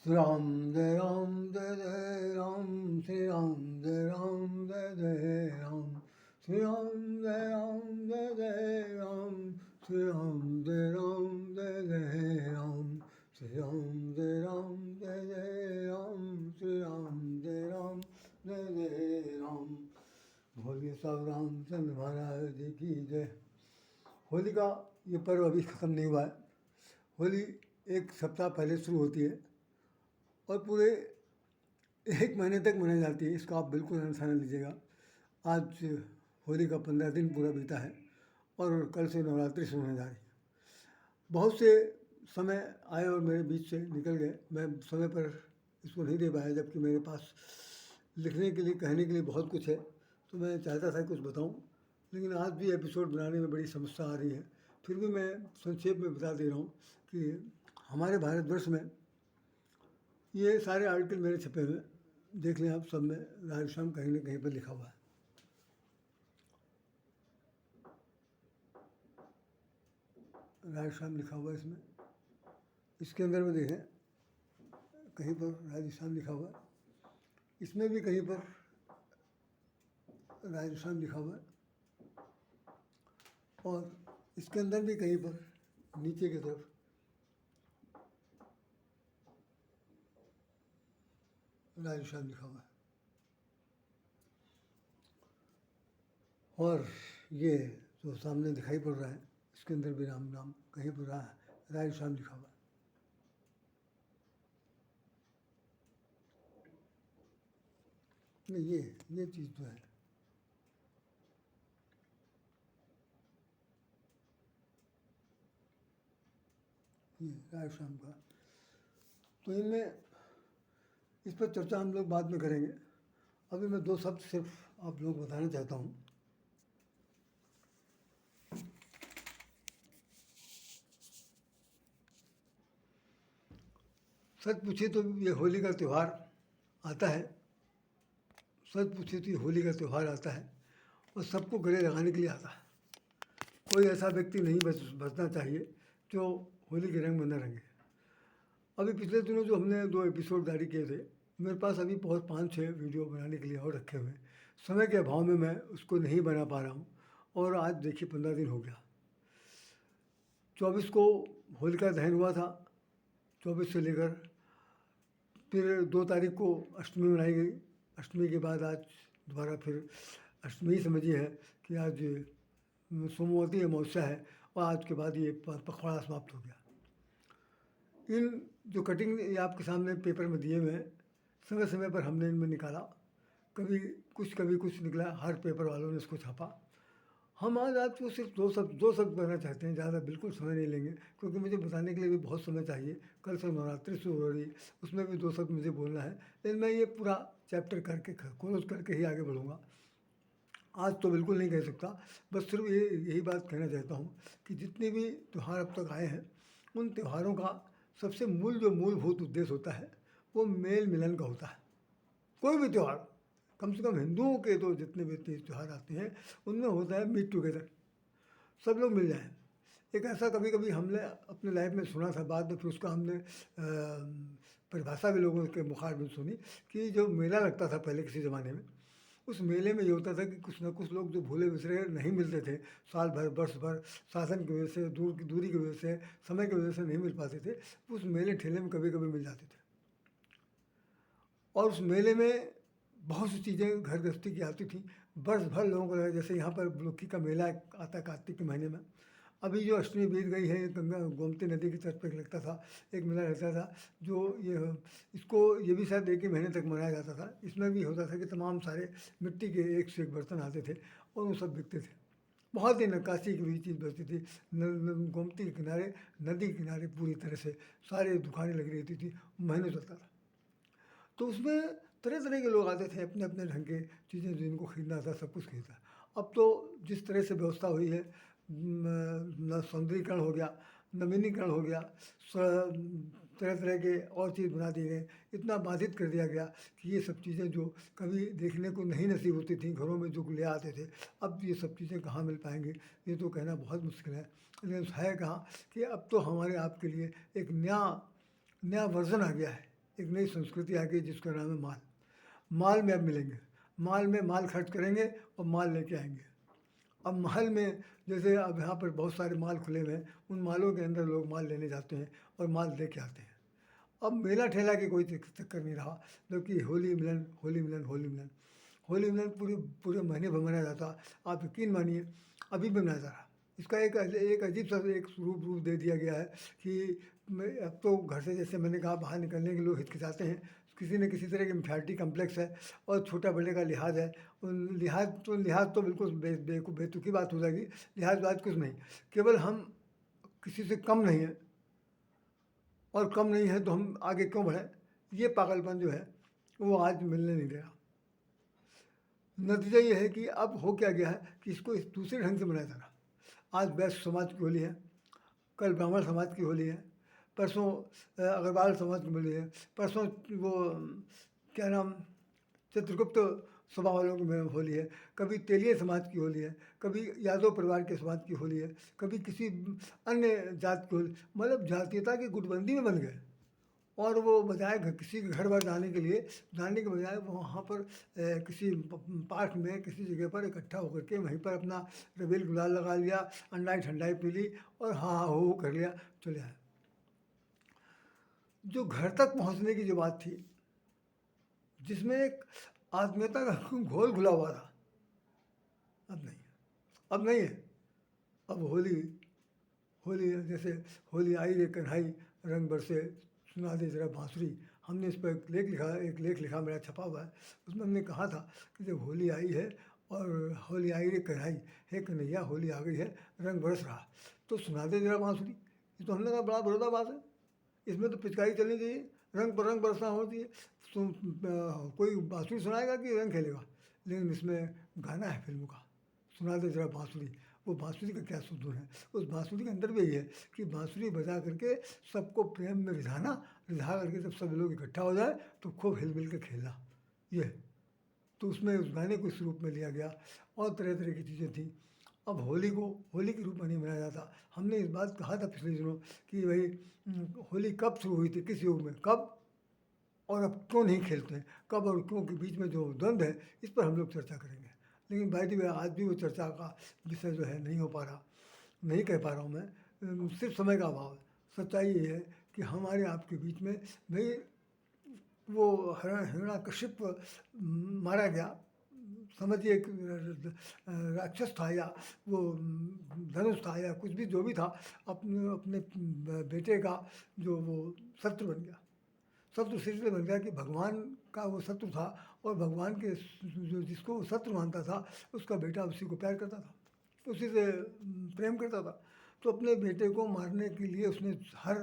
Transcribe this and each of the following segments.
Shri Ram Jai Ram Jai Jai Ram, Shri Ram Jai Ram Jai Jai Ram, Shri Ram Jai Ram Jai Jai Ram, Shri Ram Jai Ram Jai Jai Ram, Shri Ram Jai Ram Jai Jai Ram, Shri Ram Jai Ram Jai Jai Ram। बोलिए सब रामचंद्र महाराज जी की जय। होली का ये पर्व अभी ख़त्म नहीं हुआ है। होली एक सप्ताह पहले शुरू होती है और पूरे एक महीने तक मनाई जाती है। इसका आप बिल्कुल आनंद लीजिएगा। आज होली का 15 दिन पूरा बीता है और कल से नवरात्रि शुरू होने जा रही है। बहुत से समय आए और मेरे बीच से निकल गए। मैं समय पर इसको नहीं दे पाया, जबकि मेरे पास लिखने के लिए, कहने के लिए बहुत कुछ है। तो मैं चाहता था कुछ बताऊं, लेकिन आज भी एपिसोड बनाने में बड़ी समस्या आ रही है। फिर भी मैं संक्षेप में बता दे रहा हूँ कि हमारे भारतवर्ष में ये सारे आर्टिकल मेरे छपे हुए, देख लें आप, सब में राधेश्याम कहीं ना कहीं पर लिखा हुआ है। राधेश्याम लिखा हुआ है इसमें, इसके अंदर में देखें कहीं पर राधेश्याम लिखा हुआ है, इसमें भी कहीं पर राधेश्याम लिखा हुआ है, और इसके अंदर भी कहीं पर नीचे की तरफ राधेश्याम लिखा हुआ है। और ये जो सामने दिखाई पड़ रहा है, इसके अंदर भी राम नाम कहीं पर राधेश्याम लिखा हुआ है। नहीं, ये चीज़ तो है, ये राधेश्याम का। तो इनमें इस पर चर्चा हम लोग बाद में करेंगे। अभी मैं 2 शब्द सिर्फ आप लोग बताना चाहता हूँ। सच पूछे तो ये होली का त्यौहार आता है, सच पूछे तो ये होली का त्यौहार आता है और सबको गले लगाने के लिए आता है। कोई ऐसा व्यक्ति नहीं बचना चाहिए जो होली के रंग में न रंगे। अभी पिछले दिनों जो हमने 2 एपिसोड जारी किए थे, मेरे पास अभी बहुत 5-6 वीडियो बनाने के लिए और रखे हुए हैं। समय के अभाव में मैं उसको नहीं बना पा रहा हूँ, और आज देखिए 15 दिन हो गया। 24 को होलिका दहन हुआ था, 24 से लेकर फिर 2 तारीख को अष्टमी मनाई गई। अष्टमी के बाद आज दोबारा फिर अष्टमी समझिए है कि आज सोमवती अमावस्या है, और आज के बाद ये पखवाड़ा समाप्त हो गया। इन जो कटिंग ये आपके सामने पेपर में दिए हुए हैं, समय समय पर हमने इनमें निकाला, कभी कुछ निकला, हर पेपर वालों ने इसको छापा। हम आज आपको सिर्फ 2 शब्द कहना चाहते हैं, ज़्यादा बिल्कुल समय नहीं लेंगे, क्योंकि मुझे बताने के लिए भी बहुत समय चाहिए। कल से नवरात्रि शुरू हो रही है, उसमें भी 2 शब्द मुझे बोलना है, लेकिन मैं ये पूरा चैप्टर करके क्लोज करके ही आगे बढ़ूँगा। आज तो बिल्कुल नहीं कह सकता, बस सिर्फ यही बात कहना चाहता हूँ कि जितने भी त्यौहार अब तक आए हैं, उन त्योहारों का सबसे मूलभूत उद्देश्य होता है, वो मेल मिलन का होता है। कोई भी त्यौहार, कम से कम हिंदुओं के तो जितने भी त्यौहार आते हैं, उनमें होता है मीट टुगेदर, सब लोग मिल जाएं। एक ऐसा कभी कभी हमने अपने लाइफ में सुना था, बाद में फिर उसका हमने परिभाषा भी लोगों के मुखार में सुनी कि जो मेला लगता था पहले किसी ज़माने में, उस मेले में ये होता था कि कुछ ना कुछ लोग जो भूले बिसरे नहीं मिलते थे, साल भर वर्ष भर शासन की वजह से, दूरी की वजह से, समय की वजह से नहीं मिल पाते थे, उस मेले ठेले में कभी कभी मिल जाते थे। और उस मेले में बहुत सी चीज़ें घर गृहस्थी की आती थी, वर्ष भर लोगों को लगा। जैसे यहाँ पर लौकी का मेला आता है कार्तिक के महीने में। अभी जो अष्टमी बीत गई है, गंगा गोमती नदी की तट पर लगता था, एक मेला रहता था, जो इसको ये भी शायद 1 ही महीने तक मनाया जाता था। इसमें भी होता था कि तमाम सारे मिट्टी के एक से एक बर्तन आते थे और वो सब बिकते थे। बहुत ही नक्काशी की भी चीज़ बचती थी। गोमती के किनारे, नदी के किनारे पूरी तरह से सारी दुकानें लगी रहती थी, महीनों चलता था। तो उसमें तरह तरह के लोग आते थे, अपने अपने ढंग के चीज़ें जिनको खरीदना था सब कुछ खरीदा। अब तो जिस तरह से व्यवस्था हुई है, न सौंदर्यीकरण हो गया, नवीनीकरण हो गया, तरह तरह के और चीज़ बना दिए गए, इतना बाधित कर दिया गया कि ये सब चीज़ें जो कभी देखने को नहीं नसीब होती थी, घरों में जो ले आते थे, अब ये सब चीज़ें कहाँ मिल पाएंगी, ये तो कहना बहुत मुश्किल है। लेकिन है कहाँ कि अब तो हमारे आपके लिए एक नया वर्जन आ गया है, एक नई संस्कृति आ गई जिसका नाम है माल। माल में अब मिलेंगे, माल में माल खर्च करेंगे और माल लेके आएंगे। अब महल में जैसे अब यहाँ पर बहुत सारे माल खुले हुए हैं, उन मालों के अंदर लोग माल लेने जाते हैं और माल दे के आते हैं। अब मेला ठेला की कोई चक्कर नहीं रहा, जबकि होली मिलन होली मिलन होली मिलन होली मिलन पूरे पूरे महीने भर मनाया जाता। आप यकीन मानिए अभी भी मनाया जा रहा। इसका एक अजीब सा एक रूप दे दिया गया है कि अब तो घर से, जैसे मैंने कहा, बाहर निकलने के लोग हिचकिचाते हैं, किसी न किसी तरह की इंफियरिटी कम्प्लेक्स है और छोटा बड़े का लिहाज है। लिहाज तो बिल्कुल बेतुकी बात हो जाएगी। लिहाज बात कुछ नहीं, केवल हम किसी से कम नहीं है और कम नहीं है तो हम आगे क्यों बढ़ें, ये पागलपन जो है वो आज मिलने नहीं दे रहा। नतीजा ये है कि अब हो क्या गया है कि इसको इस दूसरे ढंग से मनाया जा रहा। आज वैश्य समाज की होली है, कल ब्राह्मण समाज की होली है, परसों अग्रवाल समाज की होली है, परसों वो क्या नाम चित्रगुप्त सभा वालों की होली है, कभी तेलिये समाज की होली है, कभी यादव परिवार के समाज की होली है, कभी किसी अन्य जात की होली। मतलब जातीयता की गुटबंदी में बन गए और वो बजाय किसी के घर बार जाने के बजाय वहाँ पर किसी पार्क में किसी जगह पर इकट्ठा होकर के वहीं पर अपना रबील गुलाल लगा लिया, अंडाई ठंडाई पी ली और हाँ हाँ हो कर लिया, चले आए। जो घर तक पहुँचने की जो बात थी, जिसमें एक आत्मीयता का घोल घुला हुआ था, अब नहीं है, अब नहीं है। अब होली होली जैसे होली आई रे कन्हाई रंग बरसे सुना दे जरा बांसुरी। हमने इस पर एक लेख लिखा मेरा छपा हुआ है। उसमें हमने कहा था कि जब होली आई है और होली आई रे कन्हाई, हे कन्हैया होली आ गई है, रंग बरस रहा, तो सुना दे जरा बांसुरी। ये तो हमने कहा बड़ा बड़ौदा बात है, इसमें तो पिचकारी चलनी चाहिए, रंग पर रंग बरसना होती है। कोई बांसुरी सुनाएगा कि रंग खेलेगा, लेकिन इसमें गाना है फिल्म का, सुना दे जरा बांसुरी। वो बांसुरी का क्या सुधूर है, उस बांसुरी के अंदर भी यही है कि बांसुरी बजा करके सबको प्रेम में रिझा करके जब सब लोग इकट्ठा हो जाए तो खूब हिल मिल के खेलना, ये। तो उसमें उस गाने को इस रूप में लिया गया और तरह तरह की चीज़ें थी। अब होली को होली के रूप में नहीं मनाया जाता। हमने इस बात कहा था पिछले दिनों कि भाई होली कब शुरू हुई थी, किस युग में, कब और अब क्यों नहीं खेलते हैं, कब और क्यों के बीच में जो द्वंद्व है, इस पर हम लोग चर्चा करेंगे। लेकिन बाय द वे आज भी वो चर्चा का विषय जो है नहीं हो पा रहा, नहीं कह पा रहा हूँ मैं, सिर्फ समय का अभाव है। सच्चाई ये है कि हमारे आपके बीच में भाई वो हिरण्यकशिप मारा गया, समझिए एक राक्षस था या वो धनुष था या कुछ भी जो भी था, अपने अपने बेटे का जो वो शत्रु बन गया। शत्रु इसलिए बन गया कि भगवान का वो शत्रु था और भगवान के जो जिसको वो शत्रु मानता था उसका बेटा उसी को प्यार करता था, उसी से प्रेम करता था। तो अपने बेटे को मारने के लिए उसने हर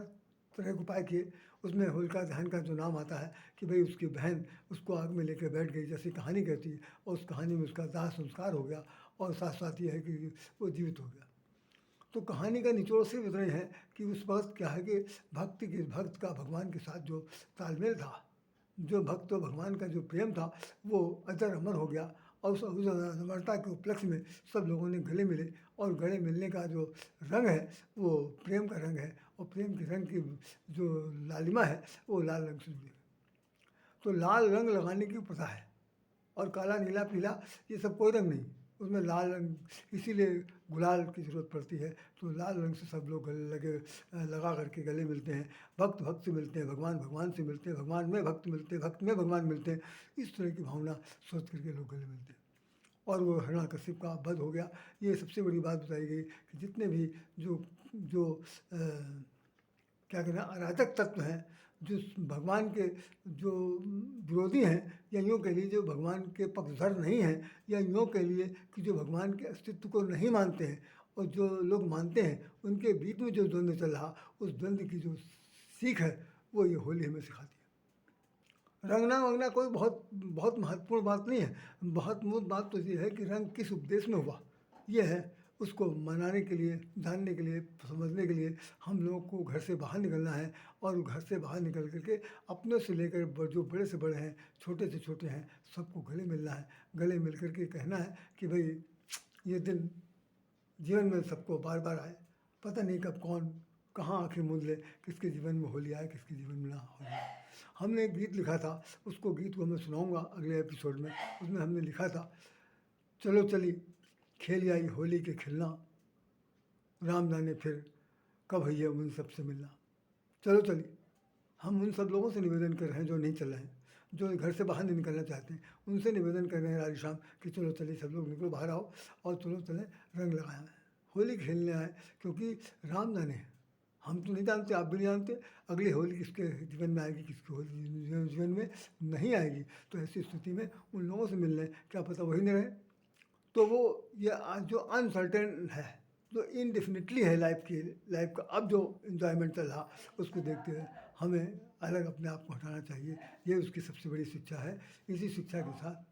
तरह के उपाय किए। उसमें होलिका दहन का जो नाम आता है कि भाई उसकी बहन उसको आग में लेकर बैठ गई, जैसी कहानी कहती है, और उस कहानी में उसका दाह संस्कार हो गया और साथ साथ ये है कि वो जीवित हो गया। तो कहानी का निचोड़ सिर्फ इतना ही है कि उस वक्त क्या है कि भक्त का भगवान के साथ जो तालमेल था, जो भक्त और भगवान का जो प्रेम था, वो अजर अमर हो गया। और उस अमरता के उपलक्ष्य में सब लोगों ने गले मिले और गले मिलने का जो रंग है वो प्रेम का रंग है और प्रेम के रंग की जो लालिमा है वो लाल रंग से जुड़ी है। तो लाल रंग लगाने की प्रथा है और काला नीला पीला ये सब कोई रंग नहीं, उसमें लाल रंग, इसीलिए गुलाल की ज़रूरत पड़ती है। तो लाल रंग से सब लोग गले लगा करके गले मिलते हैं, भक्त भक्त से मिलते हैं, भगवान भगवान से मिलते हैं, भगवान में भक्त मिलते हैं, भक्त में भगवान मिलते हैं। इस तरह की भावना सोच करके लोग गले मिलते हैं और वो हिरण्यकशिप का वध हो गया। ये सबसे बड़ी बात बताई गई कि जितने भी जो जो क्या कहना अराजक तत्व हैं, जो भगवान के जो विरोधी हैं, या यूँ कह लीजिए जो भगवान के पक्षधर नहीं हैं, या यूँ कह लिए कि जो भगवान के अस्तित्व को नहीं मानते हैं और जो लोग मानते हैं, उनके बीच में जो द्वंद्व चल रहा, उस द्वंद्व की जो सीख है वो ये होली हमें सिखाती है। रंगना वंगना कोई बहुत बहुत महत्वपूर्ण बात नहीं है। बहुत मूल बात तो ये है कि रंग किस उपदेश में हुआ, ये है। उसको मनाने के लिए, जानने के लिए, समझने के लिए हम लोगों को घर से बाहर निकलना है और घर से बाहर निकल करके अपने से लेकर जो बड़े से बड़े हैं, छोटे से छोटे हैं, सबको गले मिलना है। गले मिल करके कहना है कि भाई ये दिन जीवन में सबको बार बार आए, पता नहीं कब कौन कहाँ आँखें मूंद ले, किसके जीवन में होली आए, किसके जीवन में ना होली आए। हमने एक गीत लिखा था, उसको गीत को मैं सुनाऊँगा अगले एपिसोड में। उसमें हमने लिखा था, चलो चली खेल आई होली के खिलना, राम जाने फिर कब है ये उन सबसे मिलना। चलो चली, हम उन सब लोगों से निवेदन कर रहे हैं जो नहीं चल रहे हैं, जो घर से बाहर नहीं निकलना चाहते हैं, उनसे निवेदन कर रहे हैं आज शाम कि चलो चलिए सब लोग निकलो, बाहर आओ और चलो चलें रंग लगाएं, होली खेलने आए। क्योंकि राम जाने, हम तो नहीं जानते, आप भी नहीं जानते अगली होली किसके जीवन में आएगी, किसके होली जीवन में नहीं आएगी। तो ऐसी स्थिति में उन लोगों से मिलने, क्या पता वही नहीं रहे। तो वो ये जो अनसर्टेन है, जो इनडेफिनिटली है लाइफ का अब जो इन्जॉयमेंट चल रहा, उसको देखते हुए हमें अलग अपने आप को हटाना चाहिए। ये उसकी सबसे बड़ी शिक्षा है। इसी शिक्षा के साथ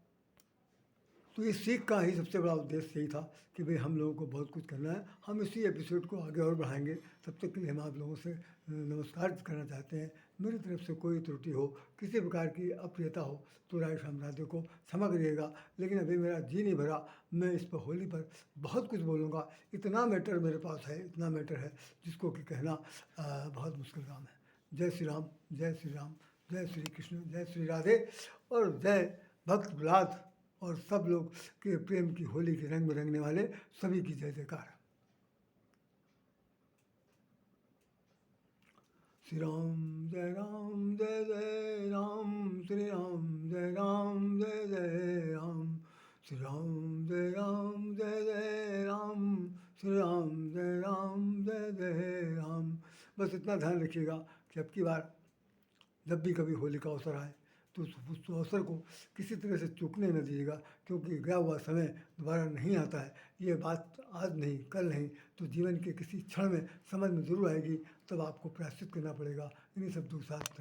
तो इस सीख का ही सबसे बड़ा उद्देश्य यही था कि भाई हम लोगों को बहुत कुछ करना है। हम इसी एपिसोड को आगे और बढ़ाएंगे। तब तक के लिए हम आप लोगों से नमस्कार करना चाहते हैं। मेरी तरफ से कोई त्रुटि हो, किसी प्रकार की अप्रियता हो तो राय श्याम राधे को क्षमा करिएगा। लेकिन अभी मेरा जी नहीं भरा, मैं इस पर होली पर बहुत कुछ बोलूँगा। इतना मैटर मेरे पास है, इतना मैटर है जिसको कि कहना बहुत मुश्किल काम है। जय श्री राम, जय श्री राम, जय श्री कृष्ण, जय श्री राधे और जय भक्त प्रहलाद और सब लोग के प्रेम की होली के रंग में रंगने वाले सभी की जय जयकार। श्री राम जय राम, जय जय राम, श्री राम जय राम, जय जय राम, श्री राम जय राम, जय जय राम, श्री राम जय राम, जय जय राम। बस इतना ध्यान रखिएगा कि अब की बार जब भी कभी होली का अवसर आए तो उस अवसर को किसी तरह से चूकने न दीजिएगा, क्योंकि गया हुआ समय दोबारा नहीं आता है। ये बात आज नहीं, कल नहीं, तो जीवन के किसी क्षण में समझ में ज़रूर आएगी, तब आपको प्रायश्चित करना पड़ेगा। इन्हीं शब्दों के साथ